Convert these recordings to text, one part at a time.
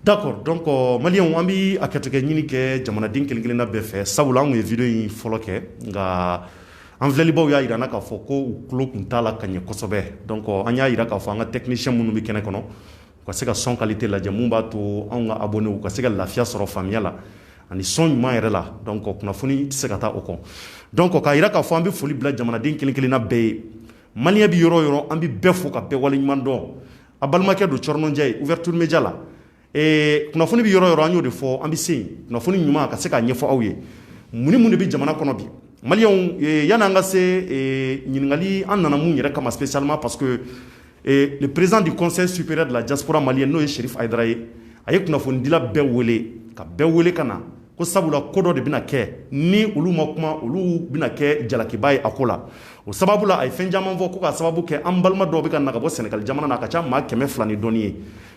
D'accord, donc malien an bi a kɛto kɛ ɲini kɛ jamanaden kelen kelenna bɛɛ fɛ sabula an ye video in fɔlɔ kɛ nka an filɛlibaw y'a yira k'a fɔ ko u tulo kun t'a la ka ɲɛ kosɛbɛ donc an y'a yira k'a fɔ an ka technicien minnu bɛ kɛnɛ kɔnɔ u ka se ka son qualité lajɛ mun b'a to anw ka abonnés u ka se ka lafiya sɔrɔ faamuya la ani son ɲuman yɛrɛ la donc kunnafoni tɛ se ka taa o kɔ donc k'a yira k'a fɔ an bɛ foli bila jamanaden kelen kelenna bɛɛ ye malien bɛ yɔrɔ o yɔrɔ an bɛ bɛɛ fo ka bɛɛ waleɲuman dɔn a balimakɛ don Cɔrɔnɔnjɛ ye ouverture média la kunnafoni bɛ yɔrɔ o yɔrɔ an y'o de fɔ an bɛ se yen kunnafoni ɲuman ka se k'a ɲɛfɔ aw ye mun ni mun de bɛ jamana kɔnɔ bi maliyɛnw yanni an ka se ɲininkali an nana mun yɛrɛ kama spécialement parce que le président du conseil supérieur de la diaspora malienne n'o ye Cherif Ayidara ye a ye kunnafonidila bɛɛ wele ka bɛɛ wele ka na ko sabula ko dɔ de bɛna kɛ ni olu ma kuma olu bɛna kɛ jalakiba ye a ko la o sababu la a ye fɛn caman fɔ ko k'a sababu kɛ an balima dɔw bɛ ka na ka bɔ Sénégal jamana na a ka ca maa 200 ni dɔɔnin ye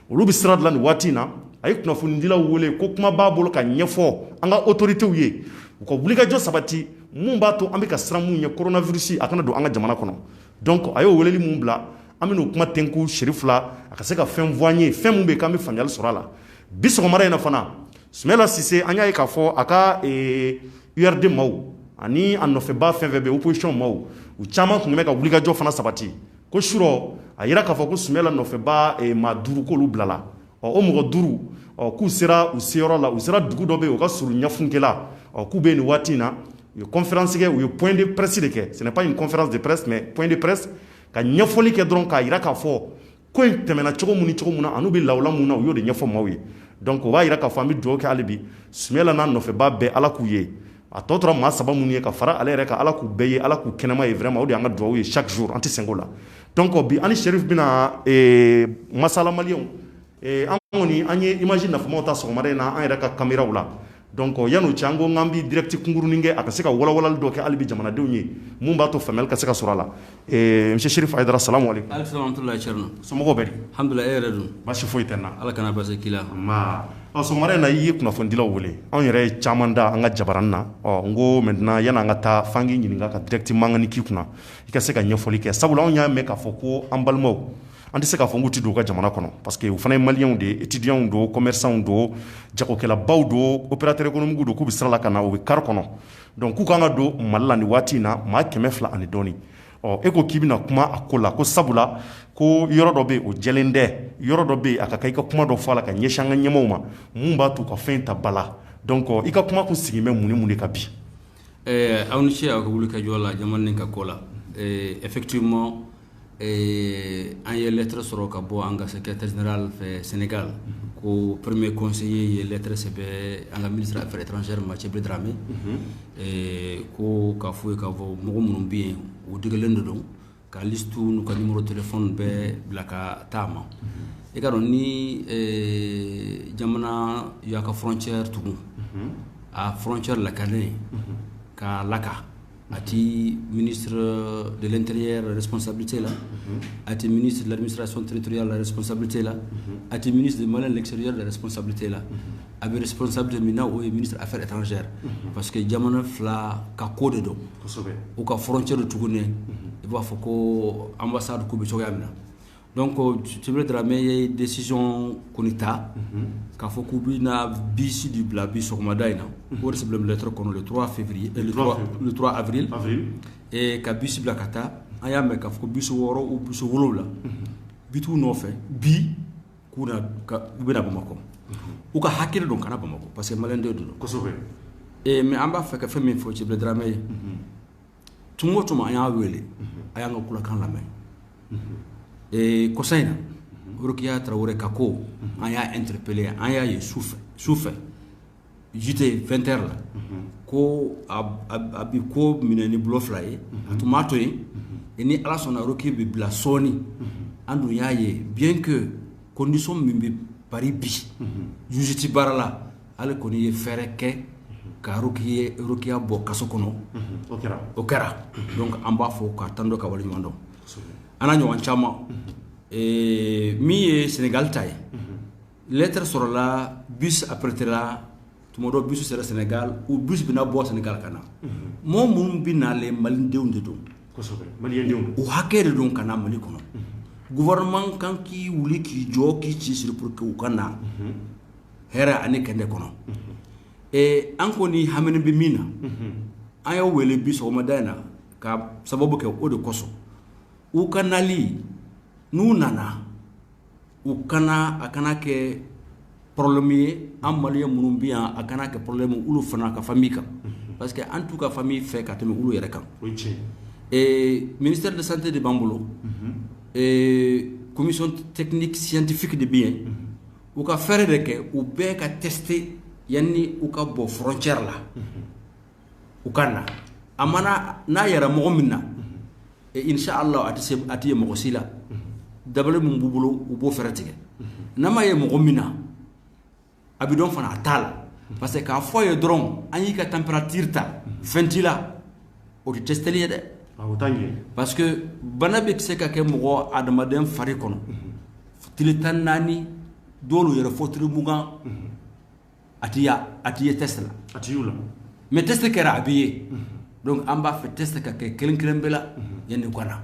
olu bɛ sira dilan nin waati in na a ye kunnafonidilaw wele ko kuma b'a bolo ka ɲɛfɔ an ka autorités ye u ka wulikajɔ sabati mun b'a to an bɛ ka siran mun ɲɛ coronavirus a kana don an ka jamana kɔnɔ donc a y'o weleli mun bila an bɛ n'o kuma tɛnku Cherif la a ka se ka fɛn fɔ an ye fɛn mun bɛ yen k'an bɛ faamuyali sɔrɔ a la bi sɔgɔmada in na fana Sumela Sise an y'a ye k'a fɔ a ka URD maaw ani a nɔfɛba fɛn fɛn bɛ opposition maaw u caman tun bɛ ka wulikajɔ fana sabati ko surɔ a yira k'a fɔ ko Sumela nɔfɛba maa 5 k'olu bilala o mɔgɔ 5 k'u sera u seyɔrɔ la u sera dugu dɔ bɛ yen u ka surun ɲɛfunkɛla k'u bɛ nin waati in na u ye conférence kɛ u ye point de presse de kɛ ce n'est pas une conférence de presse mais point de presse ka ɲɛfɔli kɛ dɔrɔn k'a yira k'a fɔ ko in tɛmɛna cogo mun ni cogo mun na an'u bɛ lawula mun na u y'o de ɲɛfɔ maaw ye donc o b'a yira k'a fɔ an bɛ dugawu kɛ hali bi Sumela n'a nɔfɛba bɛɛ Ala k'u ye a tɔ tora maa 3 minnu ye ka fara ale yɛrɛ ka Ala k'u bɛɛ ye Ala k'u kɛnɛma ye vraiment o de y'an ka dugawu ye chaque jour an tɛ sɛgɛn o la donc bi ani Cherif bɛna masala maliyɛnw an kɔni an ye image nafamaw ta sɔgɔmada in na an yɛrɛ ka caméraw la donc yan'o cɛ an ko k'an bɛ direct kunkurunin kɛ a ka se ka walawalali dɔ kɛ hali bi jamanadenw ye mun b'a to faamuyali ka se ka sɔrɔ a la monsieur Cherif Ayidara salamu aleykum. aleykum salaam wa rahmatulahi Thierno. somɔgɔw bɛ di. alhamdulilayi e yɛrɛ dun. baasi foyi tɛ n na. ala kana basi k'i la. sɔgɔmada in na i ye kunnafonidilaw wele anw yɛrɛ ye caman da an ka jabaranin na n ko maintenant yanni an ka taa f'an k'i ɲininka ka direct mankanni k'i kunna i ka se ka ɲɛfɔli kɛ sabula anw y'a mɛn k'a fɔ ko an balimaw an tɛ se k'a fɔ k'u tɛ don u ka jamana kɔnɔ parce que u fana ye maliyɛnw de ye étudiants don commerçants don jagokɛlabaw don opérateurs économiques don k'u bɛ sira la ka na u bɛ kari kɔnɔ donc k'u kan ka don Mali la nin waati in na maa 200 ani dɔɔnin e ko k'i bɛna kuma a ko la ko sabula ko yɔrɔ dɔ bɛ yen o jɛlen tɛ yɔrɔ dɔ bɛ yen a ka kan i ka kuma dɔ fɔ a la ka ɲɛsin an ka ɲɛmaaw ma mun b'a to u ka fɛn ta ba la donc i ka kuma kun sigin bɛ mun ni mun de ka bi. aw ni ce aw ka wulikajɔ la jamana nin ka ko la effectivement an ye lettre sɔrɔ ka bɔ an ka secrétaire général fɛ Sénégal ko premier conseiller ye lettre sɛbɛn an ka ministre affaires étrangères Mathieu Dramé ko k'a fɔ ye k'a fɔ mɔgɔ minnu bɛ yen u degelen de don ka liste n'u ka numéro téléphone bɛɛ bila ka taa ma i ka dɔn ni jamana y'a ka frontière tugun a frontière lakalen ka laka a ti ministre de l'intérieur responsabilité là a ti ministre de l'administration territoriale la responsabilité là a ti ministre de Mali de l'extérieur la responsabilité là a bɛ responsabilité min na o ye ministre affaires étrangères parce que jamana fila ka ko de don u ka frontière tuguni i b'a fɔ ko ambassade ko bɛ cogoya min na donc Cherif Dramé ye décision kɔni ta k'a fɔ k'u bɛna bisi di bila bi sɔgɔmada in na o de sɛbɛnlen lettre kɔnɔ le 3 février le 3 avril et ka bisi bila ka taa an y'a mɛn k'a fɔ ko bisi 6 ou bisi 7 bi t'u nɔfɛ bi k'u bɛna Bamakɔ u ka hakili don kana Bamakɔ parce que maliyɛn de don mais an b'a fɛ ka fɛn min fɔ Cherif Dramé ye tuma o tuma an y'a wele a y'an ka kumakan lamɛn kɔsa in na Rokiya Traoré ka ko an y'a interpellé an y'a ye sufɛ JT 20h la ko a bi ko minɛ ni bulo 2 ye a tun b'a to yen ni Ala sɔnna Rokiya bɛ bila sɔɔni an dun y'a ye bien que condition min bɛ Paris bi juge ti baara la ale kɔni ye fɛɛrɛ kɛ ka Rokiya bɔ kaso kɔnɔ o kɛra donc an b'a fɔ ka tan dɔ ka waleɲuman dɔn an n'a ɲɔgɔn caman min ye Sénégal ta ye lettre sɔrɔla bus apprêtera tuma dɔ bus sera Sénégal ou bus bɛna bɔ Sénégal ka na mɔgɔ minnu bɛ nalen malidenw de don u hakɛ de don ka na Mali kɔnɔ gouvernement kan k'i wuli k'i jɔ k'i ci siri pour que u ka na hɛrɛ ani kɛnɛ kɔnɔ an kɔni haminen bɛ min na an y'aw wele bi sɔgɔmada in na ka sababu kɛ o de kosɔn u ka nali n'u nana u kana a kana kɛ problème ye an maliyɛn minnu bɛ yan a kana kɛ problème olu fana ka famille kan parce que an t'u ka famille fɛ ka tɛmɛ olu yɛrɛ kan ministère de santé de b'an bolo commission technique scientifique de bɛ yen u ka fɛɛrɛ de kɛ u bɛɛ ka tester yanni u ka bɔ frontière la u ka na a mana n'a yɛrɛ mɔgɔ min na inshallah a tɛ ye mɔgɔ si la dabali min b'u bolo u b'o fɛɛrɛ tigɛ n'a ma ye mɔgɔ min na a bɛ dɔn fana a t'a la parce que k'a fɔ ye dɔrɔn an y'i ka température ta fɛn t'i la o tɛ testeli ye dɛ parce que bana bɛ se ka kɛ mɔgɔ adamaden fari kɔnɔ tile 14 dɔw yɛrɛ fɔ tile 20 a tɛ ye test la mais test kɛra a bɛ ye donc an b'a fɛ test ka kɛ kelen bɛɛ la yanni ka na.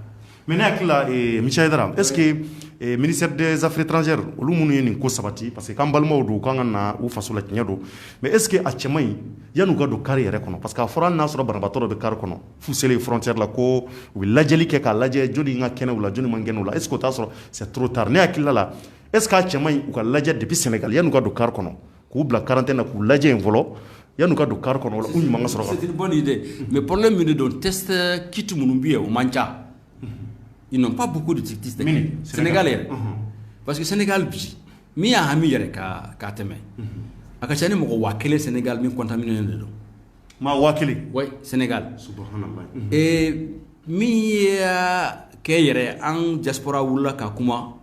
mais ne hakili la Michel Aidara est ce que ministère des affaires étrangères olu minnu ye nin ko sabati parce que k'an balimaw don k'an ka na u faso la tiɲɛ don mais est ce que a cɛ man ɲi yan'u ka don kari yɛrɛ kɔnɔ parce que a fɔra hali n'a sɔrɔ banabaatɔ dɔ bɛ kari kɔnɔ f'u selen frontière la ko u bɛ lajɛli kɛ k'a lajɛ joli ka kɛnɛw la joli man kɛnɛw la est ce que o t'a sɔrɔ c'est trop tard ne hakili la est ce que a cɛ man ɲi u ka lajɛ depuis Sénégal yan'u ka don kari kɔnɔ k'u bila quarantaine na k'u lajɛ yen fɔlɔ yan'u ka don kari kɔnɔ wala u ɲuman ka sɔrɔ. c'est une bonne idée mais problème min de don test kit minnu bɛ yen o man ca. Ils n'ont pas beaucoup de tests sénégalais. Parce que Sénégal, mi a hami yere ka teme. Akachani mo wakele Sénégal mi contaminé de. Ma wakele. Oui, Sénégal. Subhanallah. Et mi ke yere en diaspora wula ka kuma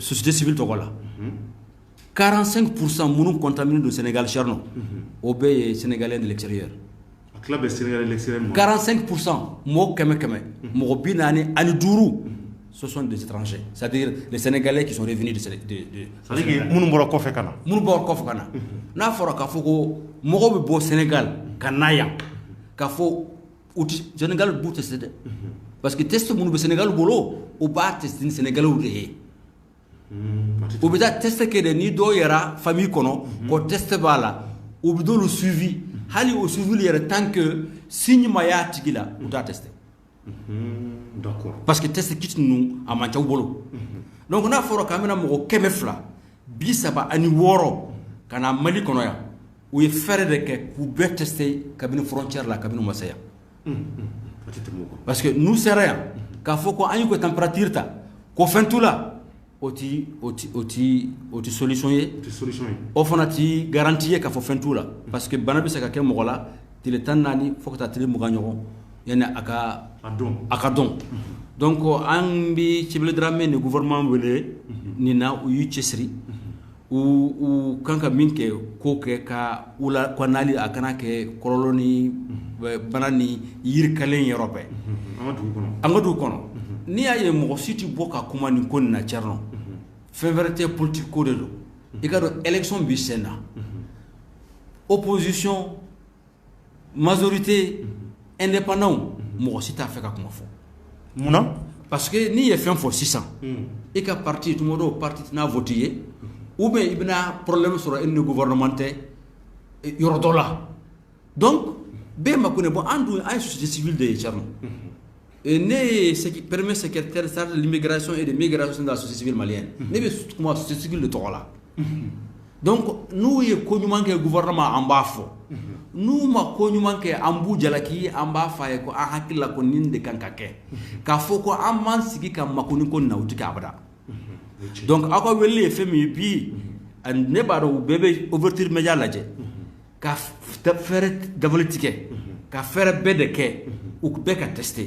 société civile togola. 45% munu contaminé du Sénégal charno. Obé sénégalais de l'extérieur. 45% mo keme mo binani ani duru ce sont des étrangers c'est-à-dire les Sénégalais qui sont revenus de c'est-à-dire que munu bora kofe kana na fora ka foko mo be bo Sénégal kanaya ka fo uti Sénégal bu tester parce que test munu be Sénégal bolo o ba tester Sénégal o de o be tester que de ni do yara famille kono ko test bala o be do le suivi hali au suivi yɛrɛ tant que signe ma y'a tigi la u t'a tester d'accord parce que test kit ninnu a man ca u bolo donc n'a fɔra k'an bɛna mɔgɔ 236 ani 6 ka na Mali kɔnɔ yan u ye fɛɛrɛ de kɛ k'u bɛɛ tester kabini frontière la kabini u ma se yan parce que n'u sera yan k'a fɔ ko an y'u ka température ta ko fɛn t'u la o ti solution ye o fana ti garantie ye k'a fɔ fɛn t'u la parce que bana bɛ se ka kɛ mɔgɔ la tile 14 fo ka taa tile 20 ɲɔgɔn yanni a ka dɔn donc an bɛ Cibele Dramé ni gouvernement wele nin na u y'u cɛsiri u kan ka min kɛ ko kɛ ka u la nali a kana kɛ kɔlɔlɔ ni bana ni yirikalen yɔrɔ bɛɛ an ka dugu kɔnɔ n'i y'a ye mɔgɔ si tɛ bɔ ka kuma nin ko nin na Thierno fɛn wɛrɛ tɛ politique ko de don i ka dɔn élection bi sen na opposition majorité indépendant mɔgɔ si t'a fɛ ka kuma fɔ munna parce que n'i ye fɛn fɔ sisan i ka parti tuma dɔw parti tɛna vote ye ou bien i bɛna problème sɔrɔ e ni gouvernement tɛ yɔrɔ dɔ la donc bɛɛ ma ko ne bon an dun an ye société civile de ye Thierno ne premier secrétaire de l'immigration et de migration de la société civile malienne ne bɛ kuma société civile de tɔgɔ la donc n'u ye ko ɲuman kɛ gouvernement an b'a fɔ n'u ma ko ɲuman kɛ an b'u jalaki an b'a fɔ a ye ko an hakili la ko nin de kan ka kɛ k'a fɔ ko an m'an sigi ka makoni ko nin na o tɛ kɛ abada donc aw ka weleli ye fɛn min ye bi ne b'a dɔn u bɛɛ bɛ ouverture média lajɛ ka fɛɛrɛ dabali tigɛ ka fɛɛrɛ bɛɛ de kɛ u bɛɛ ka tester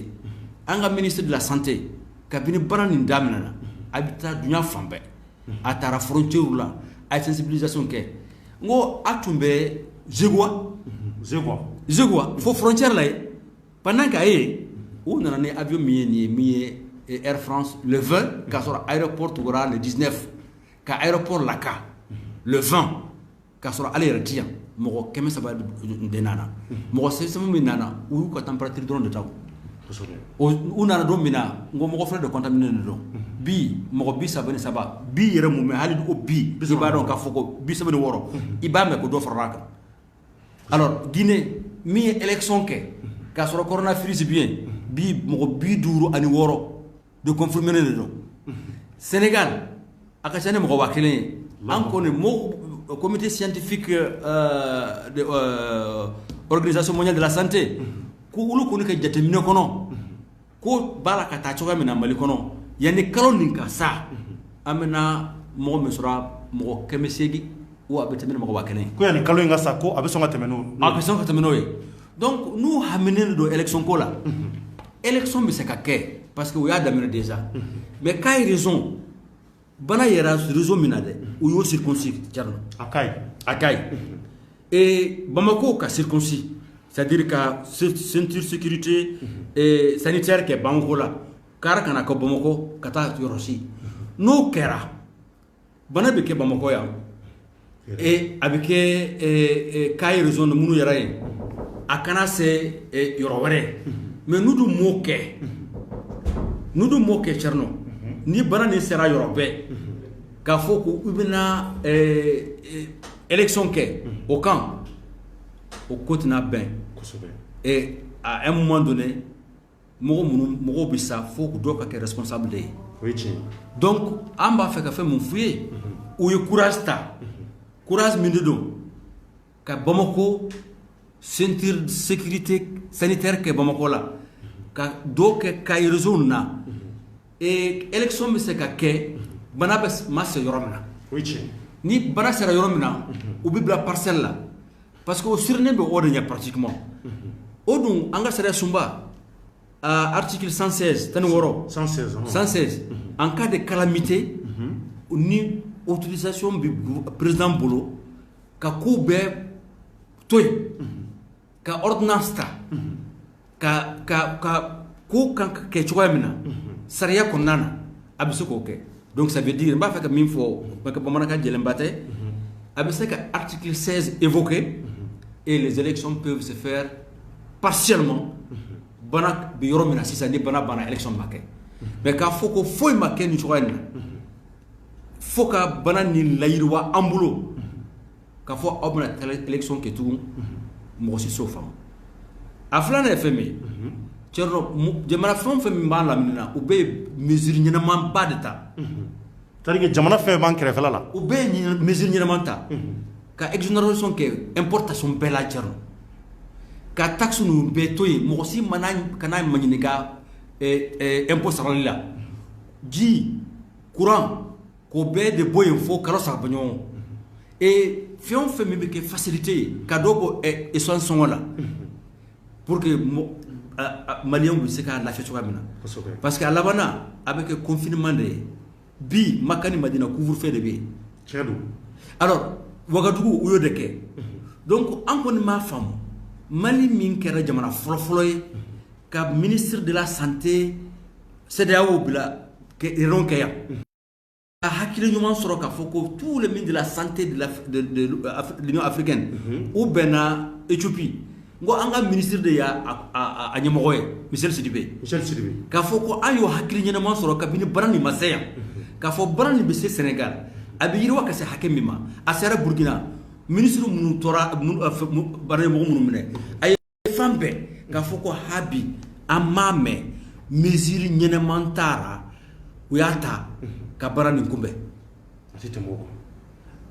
an ka ministre de la santé kabini bana nin daminɛna a bɛ taa dunya fan bɛɛ a taara frontière la a ye sensibilisation kɛ n ko a tun bɛ Zegua fo frontière la ye pendant que a ye u nana ni avion min ye nin ye Air France le 20 k'a sɔrɔ aéroport tugura le 19 ka aéroport laka le 20 k'a sɔrɔ ale yɛrɛ ti yan mɔgɔ 300 de nana mɔgɔ 600 min nana u y'u ka température dɔrɔn de ta u nana don min na n ko mɔgɔ fɛnɛ de contaminer de don bi mɔgɔ 37 bi yɛrɛ mun mɛ hali o bi i b'a dɔn k'a fɔ ko 36 i b'a mɛn ko dɔ farala kan alors Guinée min ye élection kɛ k'a sɔrɔ coronavirus bi yen bi mɔgɔ 56 de confirmer de don Sénégal a ka ca ni mɔgɔ 1000 ye an kɔni comité scientifique de organisation mondiale de la santé ko olu kɔni ka jateminɛ kɔnɔ ko b'a la ka taa cogoya min na Mali kɔnɔ yanni kalo nin ka sa an bɛna mɔgɔ min sɔrɔ mɔgɔ 800 ou a bɛ tɛmɛ mɔgɔ 1000 ko yanni kalo in ka sa ko a bɛ sɔn ka tɛmɛ n'o a bɛ sɔn ka tɛmɛ n'o ye donc n'u haminen don élection ko la élection bɛ se ka kɛ parce que o y'a daminɛ déjà mais k'a ye raison bana yɛrɛ réseau min na dɛ u y'o circoncis Thierno a ka ɲi et Bamako ka circoncis c'est-à-dire ka ceinture sécurité sanitaire kɛ Bamako la k'ara kana kɛ Bamako ka taa yɔrɔ si n'o kɛra bana bɛ kɛ Bamako yan et a bɛ kɛ k'a ye raison de minnu yɛrɛ ye a kana se yɔrɔ wɛrɛ mais n'u dun m'o kɛ Thierno ni bana nin sera yɔrɔ bɛɛ k'a fɔ ko u bɛna élection kɛ o kan o ko tɛna bɛn et à un moment donné mɔgɔw bɛ sa fo dɔw ka kɛ responsable de ye donc an b'a fɛ ka fɛn mun f'u ye u ye courage ta courage min de don ka Bamako ceinture sécurité sanitaire kɛ Bamako la ka dɔw kɛ ka réseau na et élection bɛ se ka kɛ bana bɛ ma se yɔrɔ min na ni bana sera yɔrɔ min na u bɛ bila parcelle la parce que o sirilen bɛ o de ɲɛ pratiquement o dun an ka sariya sunba article 116 116 en cas de calamité ni autorisation bi président bolo ka ko bɛɛ to yen ka ordonnance ta ka ko kan ka kɛ cogoya min na sariya kɔnɔna na a bɛ se k'o kɛ donc ça veut dire n b'a fɛ ka min fɔ ka bamanankan jɛlenba tɛ a bɛ se ka article 16 évoquer et les élections peuvent se faire partiellement bana bɛ yɔrɔ min na sisan ni bana banna élection ma kɛ mais k'a fɔ ko foyi ma kɛ nin cogoya in na fo ka bana nin layiriwa an bolo k'a fɔ aw bɛna taa élection kɛ tugun mɔgɔ si s'o faamu a filanan ye fɛn min ye jamana fɛn o fɛn min b'a lamini na u bɛ mesure ɲɛnamanba de ta c'est-à-dire que jamana fɛn b'an kɛrɛfɛla la u bɛ mesure ɲɛnaman ta ka exonération kɛ importation bɛɛ la Thierno ka taxe ninnu bɛɛ to yen mɔgɔ si kana maɲininka impôt sarali la ji courant k'o bɛɛ de bɔ yen fo kalo saba ɲɔgɔn et fɛn o fɛn min bɛ kɛ facilité ye ka dɔ bɔ essence sɔngɔ la pour que Maliens bɛ se ka lafiya cogoya min na parce que a labanna a bɛ kɛ confinement de ye bi Maka ni Madina couvre-feu de bɛ yen tiɲɛ don alors Ouagadougou u y'o de kɛ donc an kɔni m'a faamu Mali min kɛra jamana fɔlɔ-fɔlɔ ye ka ministre de la santé CEDEAO bila réunion kɛ yan ka hakili ɲuman sɔrɔ k'a fɔ ko tous les ministres de la santé de l'Union africaine u bɛnna Éthiopie n ko an ka ministre de y'a ɲɛmɔgɔ ye Michel Sidibe k'a fɔ ko an y'o hakili ɲɛnama sɔrɔ kabini bana nin ma se yan k'a fɔ bana nin bɛ se Sénégal a bɛ yiriwa ka se hakɛ min ma a sera Burkina ministre minnu tora bana ɲɛmɔgɔ minnu minɛ a ye fan bɛɛ k'a fɔ ko habi an m'a mɛn mesure ɲɛnama taara u y'a ta ka bana nin kunbɛn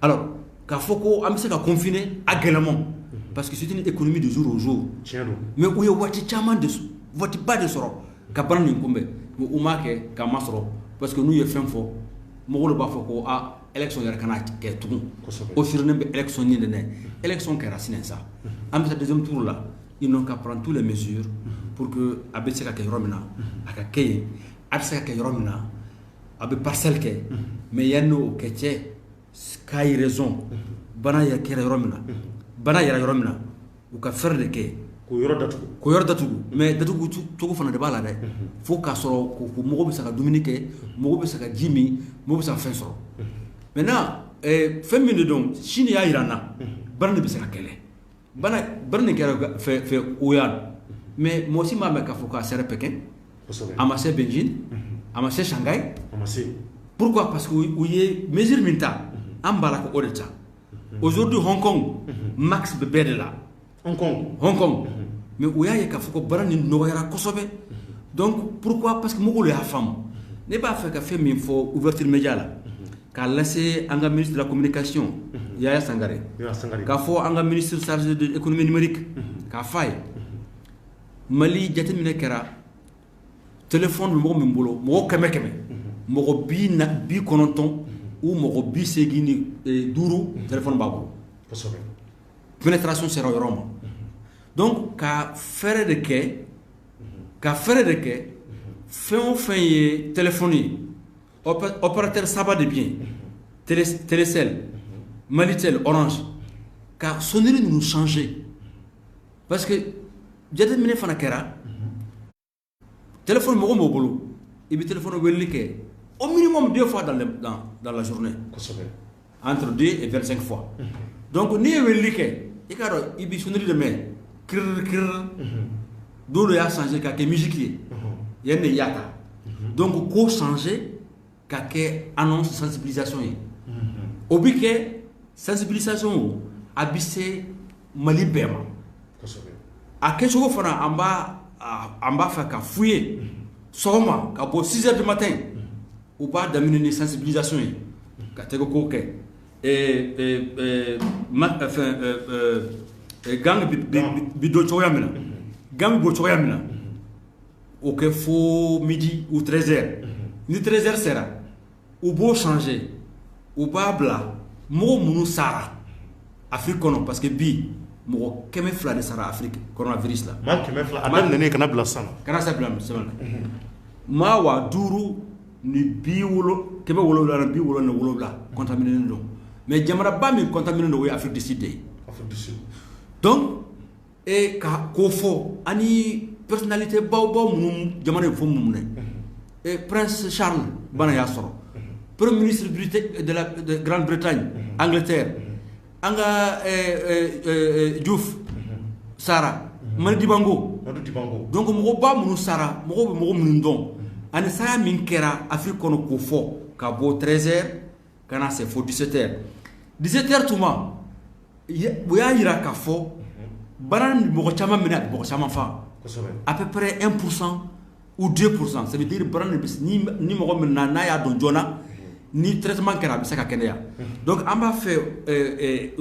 alors k'a fɔ ko an bɛ se ka confiner a gɛlɛman parce que c'est une économie de jour au jour mais u ye waati caman de waatiba de sɔrɔ ka bana nin kunbɛn mais u m'a kɛ k'a ma sɔrɔ parce que n'u ye fɛn fɔ mɔgɔw de b'a fɔ ko élection yɛrɛ kana kɛ tugun o sirilen bɛ élection ɲin de nɛ élection kɛra sinɛn sa an bɛ taa deuxième tour la ils n'ont qu'à prendre toutes les mesures pour que a bɛ se ka kɛ yɔrɔ min na a ka kɛ yen a bɛ se ka kɛ yɔrɔ min na a bɛ parcelle kɛ mais yanni o kɛ cɛ k'a ye raison bana yɛrɛ kɛra yɔrɔ min na bana yɛrɛ yɔrɔ min na u ka fɛɛrɛ de kɛ k'o yɔrɔ datugu mais datugu cogo fana de b'a la dɛ fo k'a sɔrɔ ko mɔgɔw bɛ se ka dumuni kɛ mɔgɔw bɛ se ka ji min mɔgɔw bɛ se ka fɛn sɔrɔ maintenant fɛn min de don Chine y'a jira an na bana de bɛ se ka kɛlɛ bana nin kɛra fɛ Wuhan mais moi aussi m'a mɛ k'a fɔ k'a sera Pékin a ma se Beijing a ma se Shanghai pourquoi parce que u ye mesure min ta an b'a la ko o de ta aujourd'hui Hong Kong max bɛ bɛɛ de la Hong Kong mais u y'a ye k'a fɔ ko baara nin nɔgɔyara kosɛbɛ donc pourquoi parce que mɔgɔw y'a faamu ne b'a fɛ ka fɛn min fɔ ouverture média la k'a lase an ka ministre de la communication Yaya Sangare k'a fɔ an ka ministre chargé de l'économie numérique k'a f'a ye Mali jateminɛ kɛra téléphone bɛ mɔgɔ min bolo mɔgɔ kɛmɛ kɛmɛ mɔgɔ 90 ou mɔgɔ 85 téléphone b'a bolo pénétration sera yɔrɔ ma donc ka fɛɛrɛ de kɛ fɛn o fɛn ye téléphone ye opérateur saba de bien Télécel Malitel Orange ka sonnerie ninnu changer parce que jateminɛ fana kɛra téléphone mɔgɔ m'o bolo i bɛ téléphone weleli kɛ au minimum 2 fois dans la journée entre 2 et 25 fois donc n'i ye weleli kɛ i k'a dɔn i bɛ sonnerie de mɛn kirir dɔw de y'a changer k'a kɛ musique ye yan de y'a ta donc ko changer k'a kɛ annonce sensibilisation ye o bɛ kɛ sensibilisation a bɛ se Mali bɛɛ ma a kɛcogo fana an b'a fɛ ka f'u ye sɔgɔma ka bɔ 6 heures du matin u b'a daminɛ ni sensibilisation ye ka tɛgɛ ko kɛ gang bi don cogoya min na gang bɛ bɔ cogoya min na o kɛ fo midi ou 13 heures ni 13 heures sera u b'o changer u b'a bila mɔgɔ minnu sara Afrique kɔnɔ parce que bi mɔgɔ 200 de sara Afrique coronavirus la maa 200 a daminɛnen kana bila sisan kana sa bila sisan maa 500 ni 777 contaminé don mais jamanaba min contaminé don o ye Afrique du Sud de ye donc ka ko fɔ ani personnalité baw minnu jamana in fɔ minnu minɛ Prince Charles bana y'a sɔrɔ premier ministre de Grande-Bretagne Angleterre an ka Diouf sara Madi Bango donc mɔgɔba minnu sara mɔgɔw bɛ mɔgɔ minnu dɔn ani saya min kɛra Afrique kɔnɔ k'o fɔ ka bɔ 13 heures ka na se fo 17 heures 17 heures tuma u y'a yira k'a fɔ baara ni mɔgɔ caman minɛ a bɛ mɔgɔ caman fa à peu près 1% ou 2%, ça veut dire ni mɔgɔ min na n'a y'a dɔn joona ni traitement kɛra a bɛ se ka kɛnɛya donc an b'a fɛ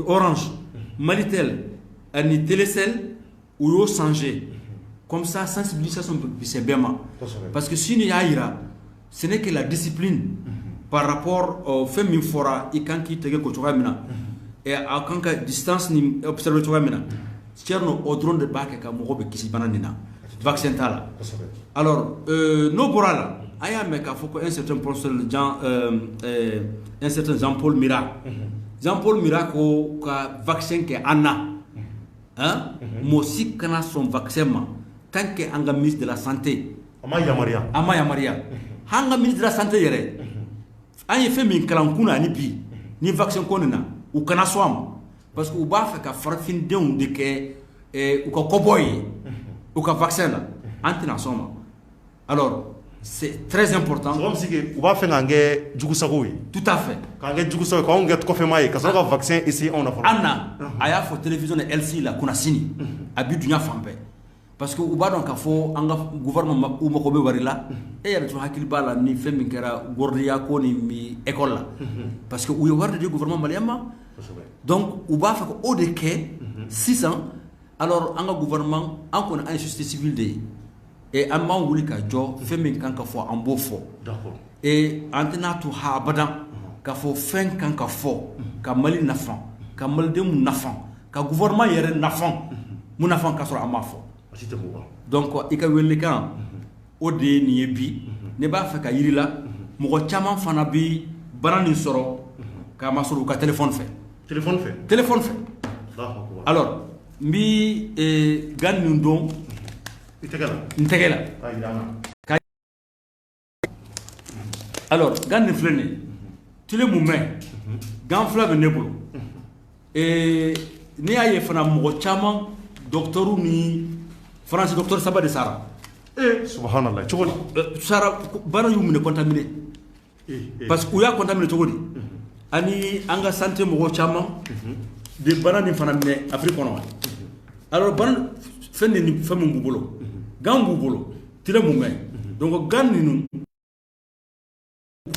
Orange Malitel ani Télécel u y'o changer comme ça sensibilisation bɛ se bɛɛ ma parce que sini y'a yira ce n'est que la discipline par rapport au fɛn min fɔra i kan k'i tɛgɛ ko cogoya min na et a kan ka distance ni observer cogoya min na Thierno o dɔrɔn de b'a kɛ ka mɔgɔ bɛ kisi bana nin na vaccin t'a la alors n'o bɔra la an y'a mɛn k'a fɔ ko un certain professeur un certain Jean-Paul Mira Jean-Paul Mira ko ka vaccin kɛ an na mɔgɔ si kana sɔn vaccin ma tant que an ka ministre de la santé a ma yamaruya an ka ministre de la santé yɛrɛ an ye fɛn min kalan kun na ani bi ni vaccin ko nin na u kana sɔn a ma parce que u b'a fɛ ka farafindenw de kɛ u ka kɔbɔ ye u ka vaccin la an tɛna sɔn ma alors c'est très important. u b'a fɛ k'an kɛ jugusago ye. tout à fait. k'an kɛ jugusago ye k'anw kɛ kɔfɛmaa ye ka sɔrɔ ka vaccin essayer anw na fɔlɔ. an na a y'a fɔ télévision de LCI la kunna sini a bi dunya fan bɛɛ parce que u b'a dɔn k'a fɔ an ka gouvernement u mago bɛ wari la e yɛrɛ tun hakili b'a la ni fɛn min kɛra gɔrɔdiya ko ni bi école la parce que u ye wari de di gouvernement malien ma donc u b'a fɛ ko o de kɛ sisan alors an ka gouvernement an kɔni an ye société civile de ye et an b'an wuli ka jɔ fɛn min kan ka fɔ an b'o fɔ et an tɛna to ha abadan k'a fɔ fɛn kan ka fɔ ka Mali nafa ka malidenw nafa ka gouvernement yɛrɛ nafa mun nafa ka sɔrɔ an m'a fɔ donc i ka welelikan o de ye nin ye bi ne b'a fɛ ka yiri la mɔgɔ caman fana bi bana nin sɔrɔ k'a ma sɔrɔ u ka téléphone fɛ alors n bi gan nin don n tɛgɛ la alors gan nin filɛ nin ye tile mun mɛn gan fila bɛ ne bolo ne y'a ye fana mɔgɔ caman docteur ni France docteur Saba de Sara subhanallah chogodi Sara bana yu mine contaminé parce que uya contaminé chogodi ani anga santé mo chama de bana ni fana mine Afrique kono alors bana fenne ni famu mbubolo gambu bolo tire mu me donc gan ni nu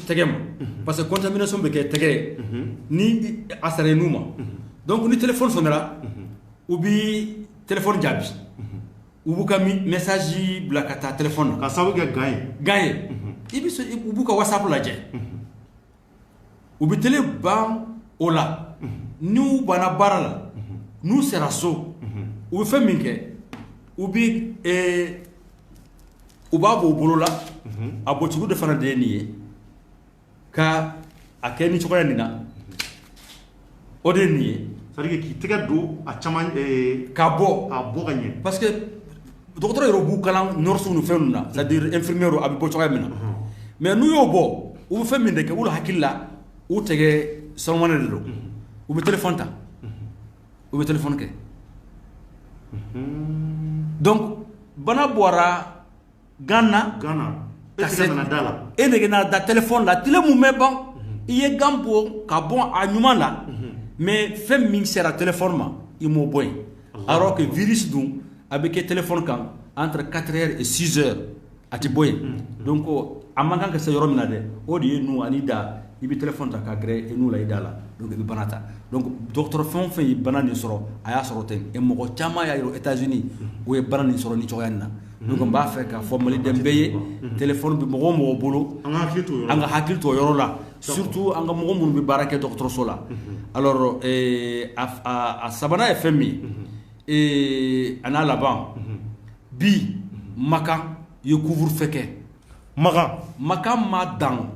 tegem parce que contamination be ke tege ni asare numa donc ni téléphone sonera ou bi téléphone jabi ou ka message blakata téléphone ka sabu ke gagne ibi so ubu ka WhatsApp la je ou bi télé ban ola nous bana barala nous sera so ou fait minke ou bi ou ba bo bolola abotigu de fana de ni ka akeni chokoya nina odeni c'est-à-dire ki tega do a chaman kabo gagné parce que docteur yoro bu kala norsu nu fenuna c'est-à-dire infirmière abi bo chokoya mina mais nu yo bo ou fe min de ke wala hakilla ou tege salmane de do ou be téléphone ta ou be téléphone ke donc bana boara Ghana et na téléphone là télé mu me bon iye gambo ka bon a nyuma là mais fem min sera téléphone ma i mo boy alors que virus dum avec téléphone kan entre 4h et 6h ati boy donc amanga ka se yoro mina de o di nu anida ibi téléphone ta ka gré et nous la idala donc ibi banata donc docteur fon fe banani soro aya soro ten e mo ko chama ya yo États-Unis o e banani soro ni choyanna donc on va faire ka formali dembeye téléphone bi mo bolo anga hakil to yoro la surtout anga mo mun bi barake docteur sola alors a sabana fmi ana laban bi maka yo couvre feke maka ma dans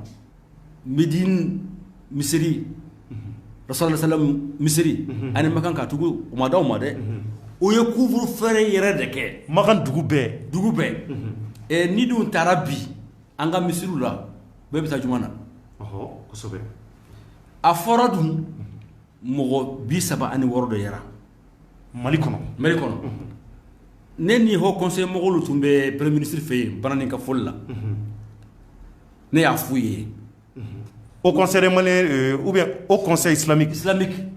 Médine Misiri Rasulullah sallam Misiri ani makan ka tugu o ma daw ma de o ye couvre fere yere de ke makan dugu be e ni dun tarabi anga Misiru la be bita jumana kosobe a fora dun mogo bi saba ani woro de yara Mali kono ne ni ho conseil mogo lu tumbe premier ministre fe banani ka folla ne ya fuye au conseil malien ou bien au conseil islamique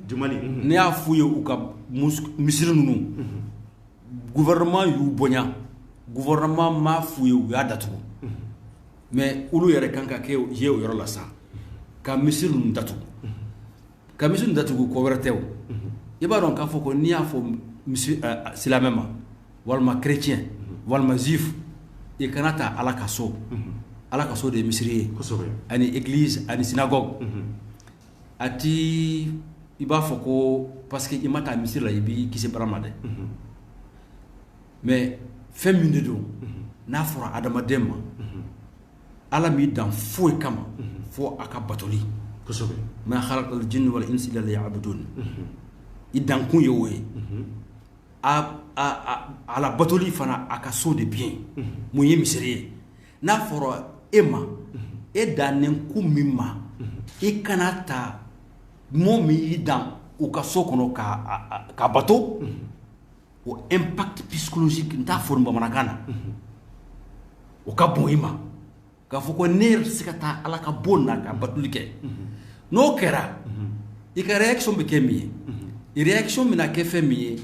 du Mali ne ya fuye u ka misiri nunu gouvernement yu bonya gouvernement ma fuye u ya datu mais ulu yere kanka ke je o yoro la sa ka misiri nunu datu ko wertew iba don ka foko ni ya fo misiri silamema walma chrétien walma juif e kanata ala kaso de misiri ani église ani synagogue ati iba foko parce que imata misiri la ibi kisi baramade mais féminin do na fora adama demma ala mi dan foy kama fo aka batoli ma khalaqal jinni wal insi illa liya'budun idan kun yowe a la batoli fana aka so de bien mu ye misiri na fora ema e danen ku mimma e kanata mo mi dan o ka so kono ka bato o impact psychologique nta forme bamanakana o ka bon ima ka foko ner sikata ala ka bonna ka batulike no kera e ka réaction be kemi e réaction mina ke femi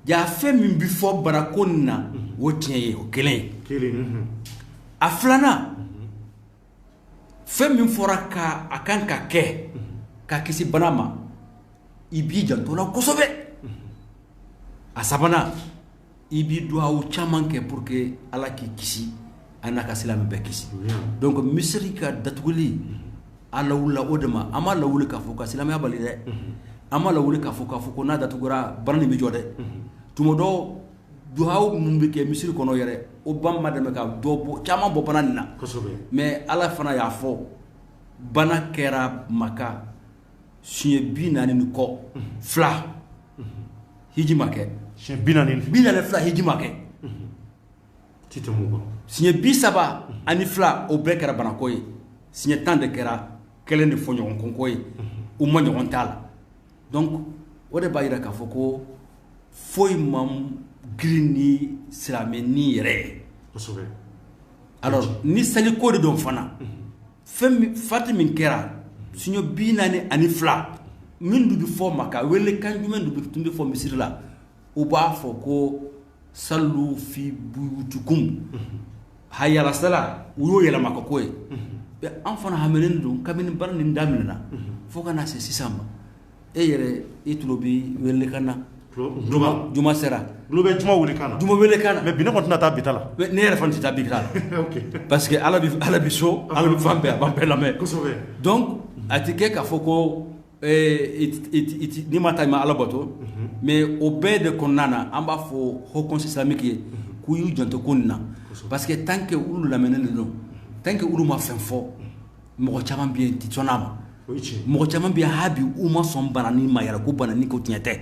ya femi bi fo barakonna wotiye o kelen a flana femi fora ka akan ka ke ka kisi banama ibi janto la kosobe a sabana ibi doa o chaman ke pour que ala ki kisi anaka silam be kisi donc misri ka datuguli ala wula odema ama la wula ka foka silam ya bali de ama la wula ka foka foko na datugura banani mi jode tumodo duhaw mumbe ke misri kono yere o bamma de ka dobo chaman bo banana mais ala fana ya fo bana kera maka suye binani ni ko fla hijimake suye binani fla hijimake tite mugo suye bisaba ani fla o be kera bana koy suye tande kera kelen de fonyo on koy o manyo on tala donc o de bayira ka foko foy mam girin ni silamɛ ni yɛrɛ alors ni sali ko de don fana fɛn fati min kɛra siɲɔ 42 min du bi fɔ maka wele kan jumɛn du tun bi fɔ misiri la u b'a fɔ ko sallu fi buyutukum hayala sala u y'o yɛlɛma ka ko ye an fana hamelen don kabini baara nin daminɛna fo ka na se sisan ma e yɛrɛ i tulo bi wele kan na juma sera lu bɛ juma wele kan na juma wele kan na mais bi ne kɔni tɛna taa bita la ne yɛrɛ fana tɛ taa bita la ok parce que ala bi so ala bi fan bɛɛ a b'an bɛɛ lamɛn kosɛbɛ donc a ti kɛ k'a fɔ ko ni ma taa i ma ala bato mais o bɛɛ de kɔnɔna na an b'a fɔ haut conseil islamique ye k'u y'u janto ko nin na parce que tant que olu lamɛnnen de don tant que olu ma fɛn fɔ mɔgɔ caman bɛ yen ti sɔn a ma mɔgɔ caman bɛ yen hali bi u ma sɔn banani ma yɛrɛ ko banani ko tiɲɛ tɛ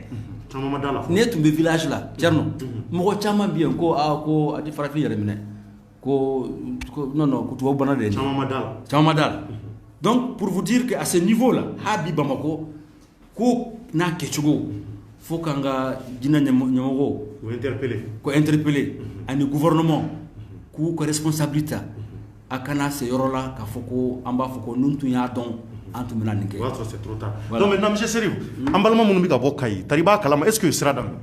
ne tun bɛ village la Tcherno mɔgɔ caman bɛ yen ko ko a ti farafin yɛrɛ minɛ ko non ko tubabu bana de ye caman ma da la donc pour vous dire que à ce niveau là hali bi Bamako ko n'a kɛcogo fo k'an ka jinɛ ɲɛmɔgɔw ko interpeller ani gouvernement k'u ka responsabilité a kana se yɔrɔ la k'a fɔ ko an b'a fɔ ko nun tun y'a dɔn an tun bɛna nin kɛ. O y'a sɔrɔ c'est trop tard. Donc maintenant monsieur Serif an balima minnu bɛ ka bɔ Kayi tari b'a kalama est-ce que u ye sira daminɛ.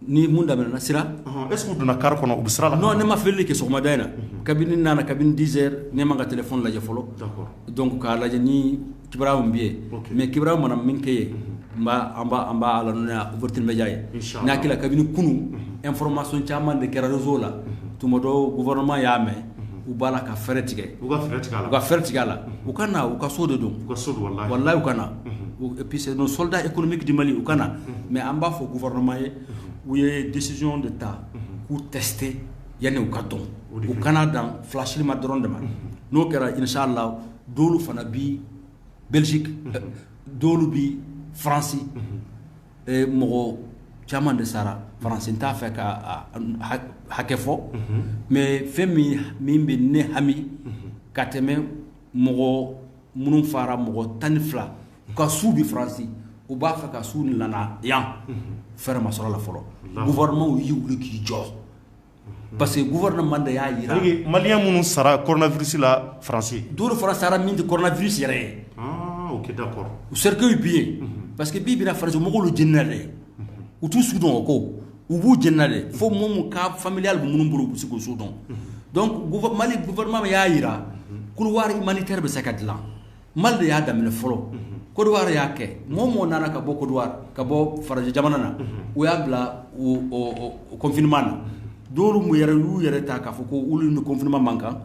Ni mun daminɛna sira. Est-ce que u donna car kɔnɔ u bɛ sira la. Non ne ma filɛli kɛ sɔgɔmada in na kabini nana kabini 10 heures ne ma ka téléphone lajɛ fɔlɔ. D'accord. Donc k'a lajɛ ni kibaruya min bɛ yen. Mais kibaruya mana min kɛ yen an b'a ala n'o ouverture média ye. N'a hakili la kabini kunu information caman de kɛra réseau la tuma dɔ gouvernement y'a mɛn. U b'a la ka fɛrɛ tigɛ u ka fɛrɛ tigɛ a la u ka na u ka so de don wallahi u ka na et puis c'est nos soldats économiques du Mali u ka na mais an b'a fɔ gouvernement ye u ye décision de ta k'u tester yanni u ka dɔn u kana dan flashili ma dɔrɔn de ma n'o kɛra inchallah dɔwlu fana bi Belgique dɔwlu bi France mɔgɔ caman de sara France t'a fɛ ka hakɛ fɔ mais fɛn min bɛ ne hami ka tɛmɛ mɔgɔ minnu fara mɔgɔ 12 u ka su bi France u b'a fɛ ka su nin lana yan fɛrɛ ma sɔrɔ la fɔlɔ gouvernement y'u wuli k'i jɔ parce que gouvernement de y'a yira malien minnu sara coronavirus la France dɔw fana sara min tɛ coronavirus yɛrɛ ye ok d'accord u cercueil bi yen parce que bi bina France mɔgɔw lu jɛnina dɛ u t'u su dɔn o ko u b'u jɛnina dɛ fo mun ka familial bɛ minnu bolo u bɛ se k'o su dɔn donc Mali gouvernement y'a yira couloir humanitaire bɛ se ka dilan Mali de y'a daminɛ fɔlɔ Côte d'Ivoire y'a kɛ mɔgɔ nana ka bɔ Côte d'Ivoire ka bɔ Faraji jamana na u y'a bila o confinement na dɔw y'u yɛrɛ ta k'a fɔ ko olu ni confinement man kan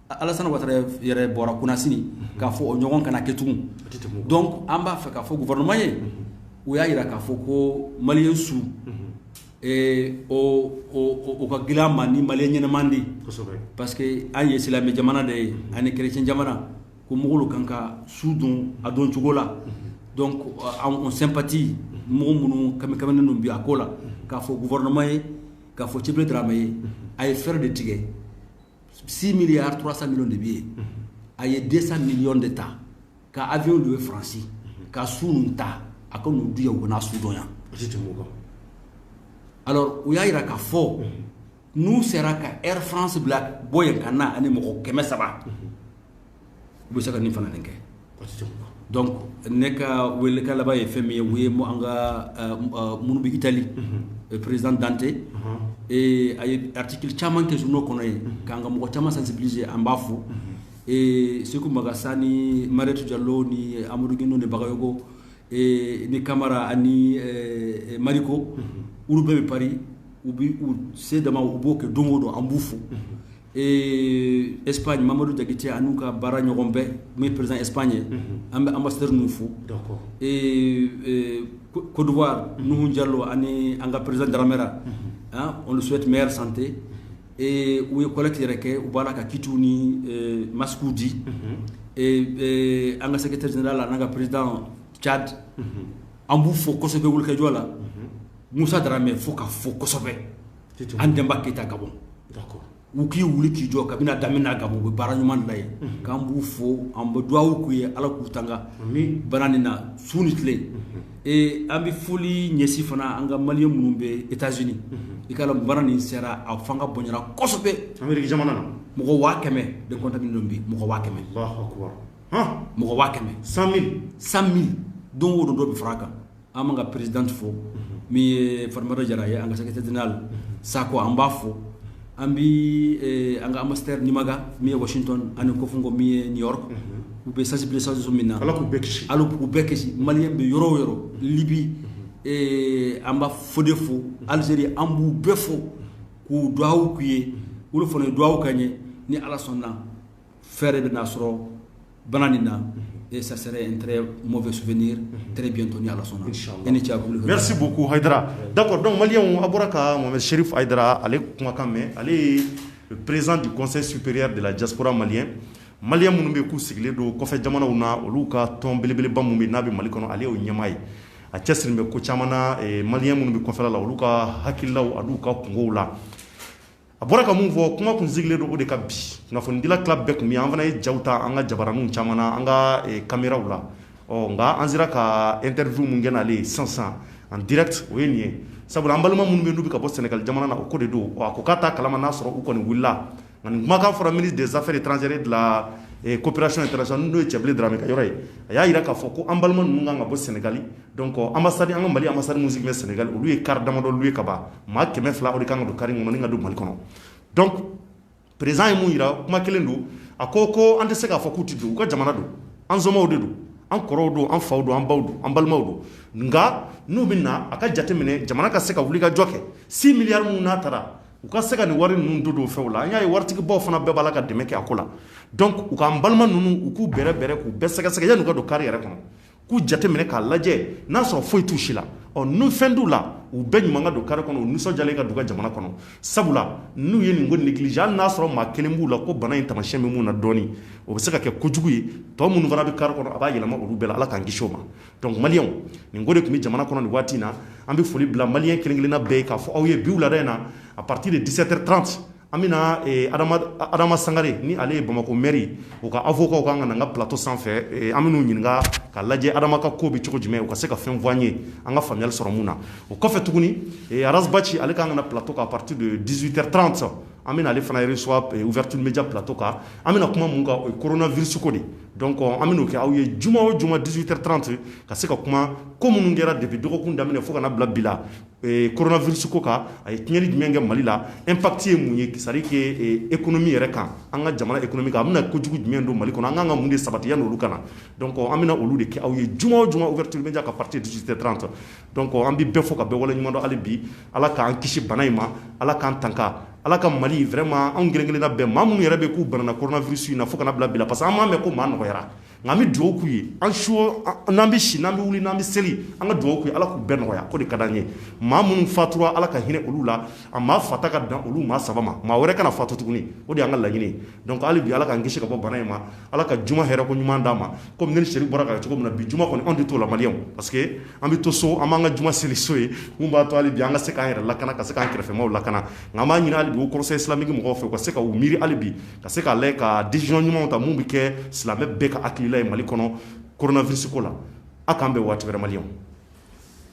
Alassane Ouattara yɛrɛ bɔra Kunasini k'a fɔ o ɲɔgɔn kana kɛ tugun donc an b'a fɛ k'a fɔ gouvernement ye u y'a yira k'a fɔ ko maliyɛn su o ka gilan ma ni maliyɛn ɲɛnaman de parce que an ye silamɛ jamana de ye ani chrétien jamana ko mɔgɔw kan ka su dɔn a dɔn cogo la donc on sympathie mɔgɔ minnu kamikamin ninnu bi a ko la k'a fɔ gouvernement ye k'a fɔ Tchibele Dramé ye a ye fɛɛrɛ de tigɛ 6 milliards 300 millions de billets a ye 200 millions de ta ka avion loué France ka su ninnu ta a ka n'u diya u kana su dɔn yan alors u y'a yira k'a fɔ n'u sera ka Air France bila bɔ yen ka na ani mɔgɔ 300 u bɛ se ka nin fana nin kɛ donc ne ka welekan laban ye fɛn min ye u ye an ka minnu bɛ Italie président Dante a ye article caman kɛ n'o kɔnɔ ye k'an ka mɔgɔ caman sensibiliser an b'a fo Sekou Magassa ni Mariétou Diallo ni Amadou Guindo ni Bagayogo ni Camara ani Mariko olu bɛɛ bɛ Paris u se dama u b'o kɛ don o don an b'u fo Espagne Mamadou Diakité an'u ka baara ɲɔgɔn bɛɛ min ye président Espagne an bɛ ambassadeur ninnu fo Côte d'Ivoire Nuhu Diallo ani an ka président Dramera on le souhaite meilleure santé u ye collecte yɛrɛ kɛ u b'a la ka kitu ni masques di an ka secrétaire général an ka président Tchad an b'u fo kosɛbɛ wulikajɔ la Moussa Dramé fo ka fo kosɛbɛ an Demba Keita Gabon u k'i wuli k'i jɔ kabini a daminɛ Gabon u bɛ baara ɲuman de la yen k'an b'u fo an bɛ dugawu k'u ye Ala k'u tanga bana nin na su ni tile an bɛ foli ɲɛsin fana an ka maliyɛn minnu bɛ États-Unis i ka bana nin sera a fanga bonyara kosɛbɛ Amérique jamana na mɔgɔ 100,000 de contamine don bi mɔgɔ 100,000 Allahu akbar ha mɔgɔ 100,000 100,000 don o don dɔ bɛ fara a kan an b'an ka présidente fo min ye Fatumata Jara ye an ka secrétaire général Sako an b'a fo an bi an ka ambassadeur Nimaga min ye Washington ani Kofungo min ye New York u bɛ sensibilisation min na ala k'u bɛɛ kisi k'u bɛɛ kisi maliyɛn bɛ yɔrɔ o yɔrɔ Libi an b'a fo de fo Algérie an b'u bɛɛ fo k'u duwawu k'u ye olu fana ye duwawu k'an ye ni ala sɔnna fɛɛrɛ bɛ n'a sɔrɔ bana nin na et ça serait un très mauvais souvenir très bientôt ni ala sɔnna merci beaucoup Haidara d'accord donc malien abora ka Mohamed Cherif Haidara ale kumakan mɛn ale ye le président du conseil supérieur de la diaspora malien malien minnu bɛ k'u sigilen don kɔfɛ jamanaw na olu ka tɔn belebeleba min bɛ n'a bɛ Mali kɔnɔ ale y'o ɲɛmaa ye a cɛsirilen bɛ ko caman na malien minnu bɛ kɔfɛla la olu ka hakililaw an'u ka kungow la a bɔra ka mun fɔ kuma kun sigilen don o de ka bi kunnafonidila club bɛɛ kun bɛ an fana ye jaw ta an ka jabaraninw caman na an ka caméraw la nka an sera ka interview mun kɛ n'ale ye sisan en direct o ye nin ye sabula an balima minnu bɛ n'u bɛ ka bɔ Sénégal jamana na o ko de don a ko k'a t'a kalama n'a sɔrɔ u kɔni wulila nka nin kumakan fɔra ministre des affaires étrangères de la coopération internationale n'o ye Cɛbilen Dramé ka yɔrɔ ye a y'a jira k'a fɔ ko an balima ninnu kan ka bɔ Sénégal donc ambassade an ka Mali ambassade mun sigilen bɛ Sénégal olu ye car damadɔ loué ka ban maa 100 o de kan ka don car in kɔnɔ ni ka don Mali kɔnɔ donc président ye mun jira kuma kelen don a ko an tɛ se k'a fɔ k'u tɛ don u ka jamana don an zɔnmaw de don an kɔrɔw don an faw don an baw don an balimaw don nka n'u bɛ na a ka jateminɛ jamana ka se ka wuli ka jɔ kɛ 6 milliards mun n'a taara u ka se ka nin wari ninnu don fɛnw la an y'a ye waritigibaw fana bɛɛ b'a la ka dɛmɛ kɛ a ko la donc u k'an balima ninnu u k'u bɛrɛ k'u bɛɛ sɛgɛsɛgɛ yan'u ka don kari yɛrɛ kɔnɔ k'u jateminɛ k'a lajɛ n'a sɔrɔ foyi t'u si la n'u fɛn d'u la u bɛɛ ɲuman ka don kari kɔnɔ u nisɔndiyalen ka don u ka jamana kɔnɔ sabula n'u ye nin ko négligé hali n'a sɔrɔ maa kelen b'u la ko bana in taamasiyɛn bɛ mun na dɔɔni o bɛ se ka kɛ kojugu ye tɔ minnu fana bɛ kari kɔnɔ a b'a yɛlɛma olu bɛɛ la ala k'an kisi o ma donc maliyɛnw nin ko de tun bɛ jamana kɔnɔ nin waati in na an bɛ foli bila maliyɛn kelen kelenna bɛɛ ye k'a fɔ aw ye bi wulada in na à partir de 17h30 an bɛna Adama Sangare ni ale ye Bamako maire u ka avocat kan ka na n ka plateau sanfɛ an bɛn'u ɲininka ka lajɛ Adama ka ko bɛ cogo jumɛn u ka se ka fɛn fɔ an ye an ka faamuyali sɔrɔ mun na o kɔfɛ tuguni Aras Bachi ale kan ka na plateau kan à partir de 18h30 an bɛna ale fana reçoit ouverture média plateau kan an bɛna kuma mun kan o ye coronavirus ko de donc an bɛn'o kɛ aw ye juma o juma 18h30 ka se ka kuma ko minnu kɛra depuis dɔgɔkun daminɛ fo ka na bila bi la coronavirus ko kan a ye tiɲɛni jumɛn kɛ Mali la impact ye mun ye c'est à dire que économie yɛrɛ kan an ka jamana économie kan a bɛna kojugu jumɛn don Mali kɔnɔ an kan ka mun de sabati yanni olu kana donc an bɛna olu de kɛ aw ye juma o juma ouverture média ka partir de 18h30 donc an bɛ bɛɛ fo ka bɛɛ waleɲuman dɔn hali bi ala k'an kisi bana in ma ala k'an tanga ala ka Mali vraiment anw kelen-kelenna bɛɛ maa minnu yɛrɛ bɛ k'u banana coronavirus in na fo kana bila bi la parce que an m'a mɛn ko maa nɔgɔyara nka an bɛ dugawu k'u ye an su n'an bɛ si n'an bɛ wuli n'an bɛ seli an ka dugawu k'u ye ala k'u bɛɛ nɔgɔya ko de ka d'an ye maa minnu fatura ala ka hinɛ olu la a maa fata ka dan olu maa 3 ma maa wɛrɛ kana fatu tuguni o de y'an ka laɲini ye donc hali bi ala k'an kisi ka bɔ bana in ma ala ka juma hɛrɛ ko ɲuman d'an ma comme ne ni Seri bɔra ka cogo min na bi juma kɔni anw tɛ t'o la maliyɛnw parce que an bɛ to so an b'an ka juma seli so ye mun b'a to hali bi an ka se k'an yɛrɛ lakana ka se k'an kɛrɛfɛmaaw lakana nka an b'a ɲini hali bi o conseil islamique mɔgɔw fɛ u ka se ka u miiri hali bi ka se k'a lajɛ ka décision ɲumanw ta mun bɛ kɛ silamɛ bɛɛ ka hakilila ye Mali kɔnɔ coronavirus ko la a k'an bɛn waati wɛrɛ maliyɛnw